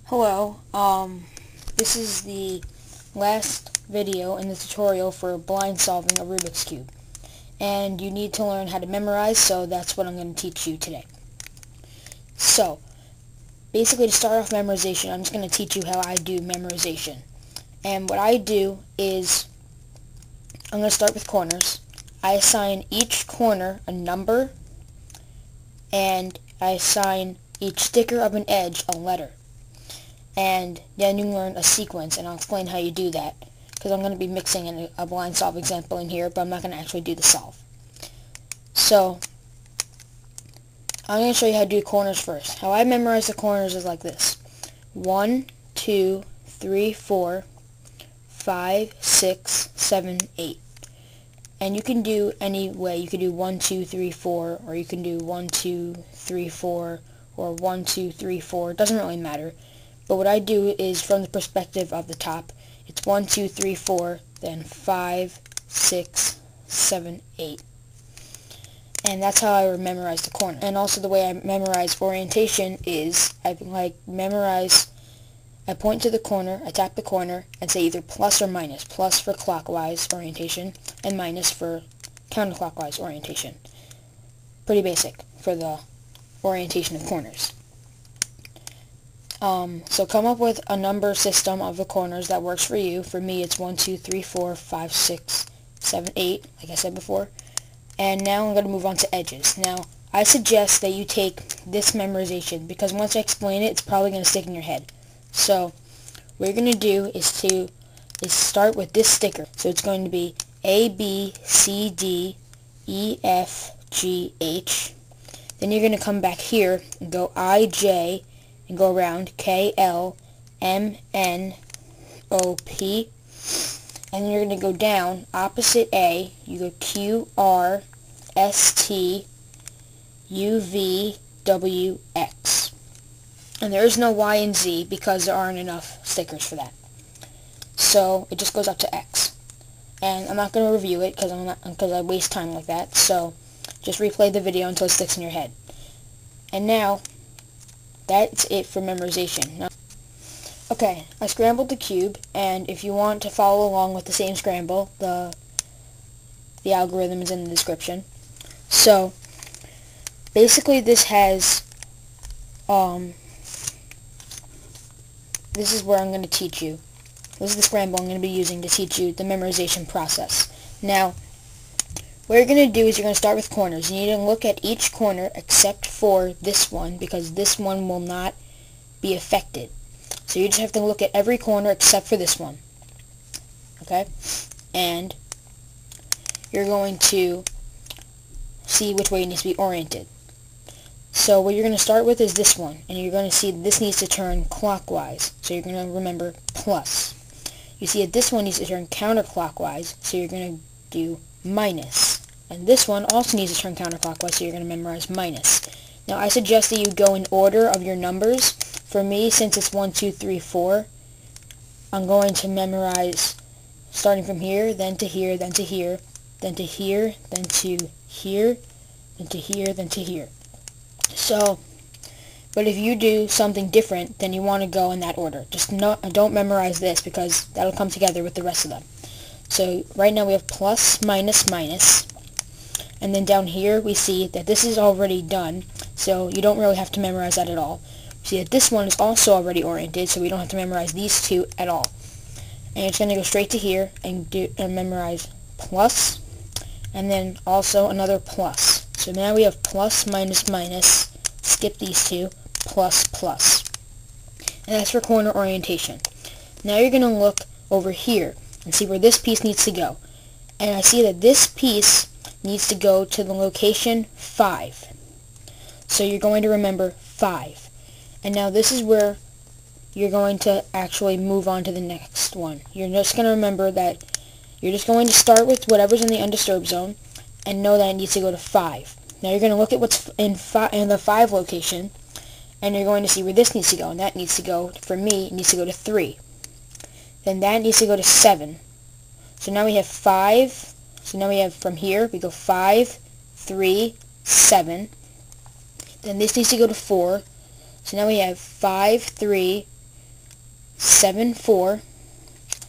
Hello, this is the last video in the tutorial for blind solving a Rubik's Cube. And you need to learn how to memorize, so that's what I'm going to teach you today. So, basically to start off memorization, I'm just going to teach you how I do memorization. And what I do is, I'm going to start with corners. I assign each corner a number, and I assign each sticker of an edge a letter. And then you learn a sequence, and I'll explain how you do that, because I'm going to be mixing in a blind solve example in here, but I'm not going to actually do the solve. So, I'm going to show you how to do corners first. How I memorize the corners is like this. 1, 2, 3, 4, 5, 6, 7, 8. And you can do any way. You can do 1, 2, 3, 4, or you can do 1, 2, 3, 4, or 1, 2, 3, 4. It doesn't really matter. But what I do is from the perspective of the top. It's 1, 2, 3, 4, then 5, 6, 7, 8. And that's how I memorize the corner. And also the way I memorize orientation is I point to the corner, I tap the corner, and say either plus or minus. Plus for clockwise orientation, and minus for counterclockwise orientation. Pretty basic for the orientation of corners. So come up with a number system of the corners that works for you. For me, it's 1, 2, 3, 4, 5, 6, 7, 8, like I said before. And now I'm going to move on to edges. Now, I suggest that you take this memorization, because once I explain it, it's probably going to stick in your head. So, what you're going to do is start with this sticker. So it's going to be A, B, C, D, E, F, G, H. Then you're going to come back here and go I, J, and go around K, L, M, N, O, P. And then you're going to go down, opposite A, you go Q, R, S, T, U, V, W, X. And there is no Y and Z because there aren't enough stickers for that. So it just goes up to X. And I'm not going to review it because I waste time like that. So just replay the video until it sticks in your head. And now, that's it for memorization. Now, okay, I scrambled the cube, and if you want to follow along with the same scramble, the algorithm is in the description. So, basically this has, this is where I'm going to teach you. This is the scramble I'm going to be using to teach you the memorization process. Now, what you're going to do is you're going to start with corners. You need to look at each corner except for this one, because this one will not be affected. So you just have to look at every corner except for this one. Okay? And you're going to see which way it needs to be oriented. So what you're going to start with is this one, and you're going to see this needs to turn clockwise. So you're going to remember plus. You see that this one needs to turn counterclockwise, so you're going to do minus. And this one also needs to turn counterclockwise, so you're going to memorize minus. Now I suggest that you go in order of your numbers. For me, since it's 1, 2, 3, 4, I'm going to memorize starting from here, then to here, then to here, then to here, then to here, then to here, then to here. So, but if you do something different, then you want to go in that order. Just don't memorize this, because that'll come together with the rest of them. So right now we have plus, minus, minus. And then down here we see that this is already done, so you don't really have to memorize that at all. See that this one is also already oriented, so we don't have to memorize these two at all. And it's going to go straight to here and memorize plus, and then also another plus. So now we have plus, minus, minus, skip these two, plus, plus. And that's for corner orientation. Now you're going to look over here and see where this piece needs to go. And I see that this piece needs to go to the location 5. So you're going to remember 5. And now this is where you're going to actually move on to the next one. You're just going to remember that you're just going to start with whatever's in the undisturbed zone and know that it needs to go to 5. Now you're going to look at what's in the 5 location, and you're going to see where this needs to go. And that needs to go, for me, it needs to go to 3. Then that needs to go to 7. So now we have 5. So now we have from here, we go 5, 3, 7. Then this needs to go to 4. So now we have 5, 3, 7, 4,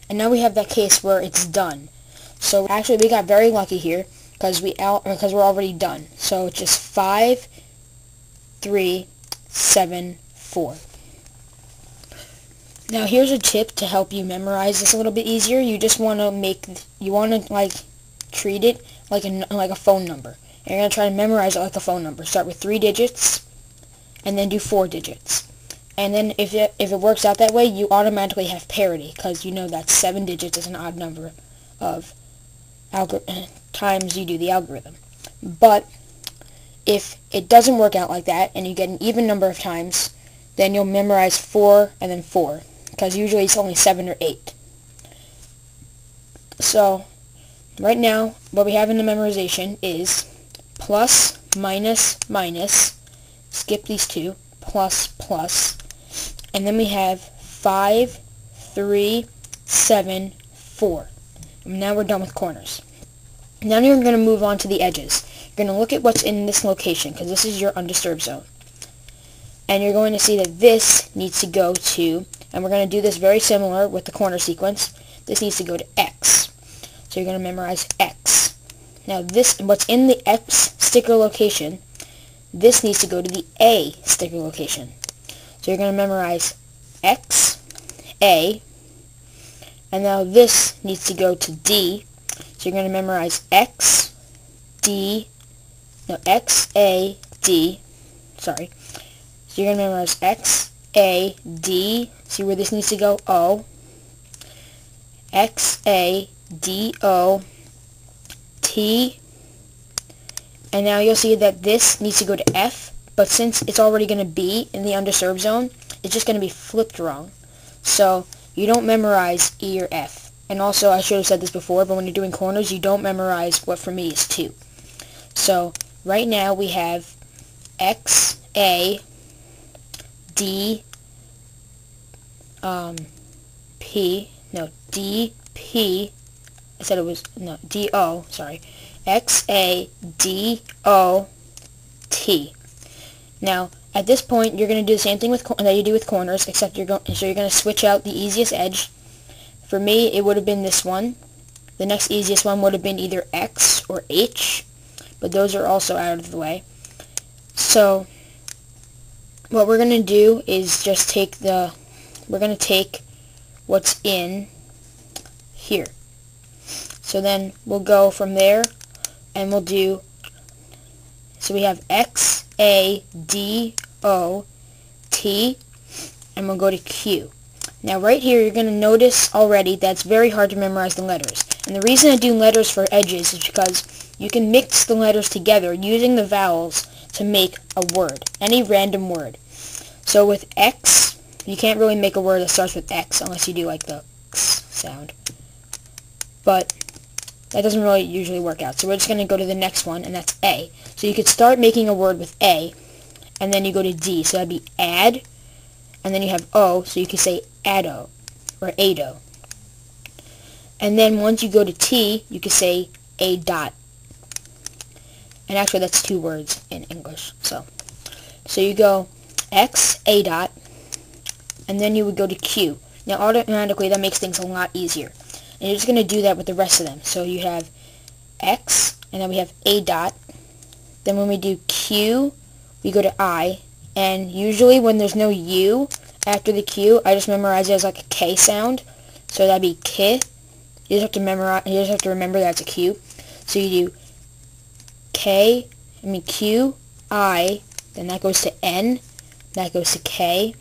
and now we have that case where it's done. So actually we got very lucky here because we're already done. So it's just 5, 3, 7, 4. Now here's a tip to help you memorize this a little bit easier. You just want to like treat it like a phone number. And you're going to try to memorize it like a phone number. Start with 3 digits and then do 4 digits. And then if it works out that way, you automatically have parity because you know that 7 digits is an odd number of times you do the algorithm. But if it doesn't work out like that and you get an even number of times, then you'll memorize 4 and then 4 because usually it's only 7 or 8. So right now what we have in the memorization is plus, minus, minus, skip these two, plus, plus, and then we have 5, 3, 7, 4. And now we're done with corners. Now you're going to move on to the edges. You're going to look at what's in this location because this is your undisturbed zone. And you're going to see that this needs to go to, and we're going to do this very similar with the corner sequence, this needs to go to X. So you're going to memorize X. Now what's in the X sticker location, this needs to go to the A sticker location. So you're going to memorize X, A, and now this needs to go to D. So you're going to memorize X, D, no, X, A, D, sorry. So you're going to memorize X, A, D, see where this needs to go, O, X, A, D, O, T, and now you'll see that this needs to go to F, but since it's already going to be in the undisturbed zone, it's just going to be flipped wrong. So you don't memorize E or F. And also, I should have said this before, but when you're doing corners, you don't memorize what for me is 2. So right now we have X, A, D, P, no, D, P, I said it was, no, D, O, sorry, X, A, D, O, T. Now, at this point, you're going to do the same thing that you do with corners, except you're going to switch out the easiest edge. For me, it would have been this one. The next easiest one would have been either X or H, but those are also out of the way. So, what we're going to do is just we're going to take what's in here. So then we'll go from there, and we'll do, so we have X, A, D, O, T, and we'll go to Q. Now right here you're going to notice already that it's very hard to memorize the letters. And the reason I do letters for edges is because you can mix the letters together using the vowels to make a word, any random word. So with X, you can't really make a word that starts with X unless you do like the X sound. But that doesn't really usually work out. So we're just going to go to the next one, and that's A. So you could start making a word with A, and then you go to D. So that'd be add, and then you have O, so you could say ADOT, or ADO. And then once you go to T, you could say ADOT. And actually that's 2 words in English. So you go X, ADOT, and then you would go to Q. Now automatically that makes things a lot easier. And you're just going to do that with the rest of them. So you have X, and then we have ADOT. Then when we do Q, we go to I. And usually when there's no U after the Q, I just memorize it as like a K sound. So that'd be K. You just have to remember that's a Q. So you do Q, I, then that goes to N, that goes to K.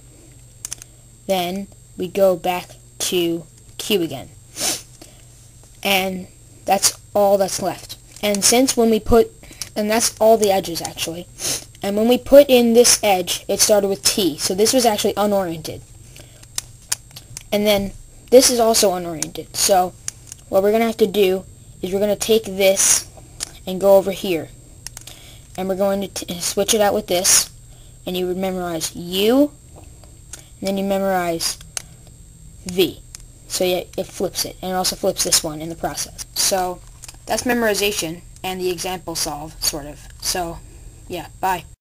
Then we go back to Q again. And that's all that's left. And and that's all the edges actually. And when we put in this edge, it started with T. So this was actually unoriented. And then this is also unoriented. So what we're going to have to do is we're going to take this and go over here. And we're going to switch it out with this. And you would memorize U. And then you memorize V. So yeah, it flips it, and it also flips this one in the process. So that's memorization and the example solve, sort of. So yeah, bye.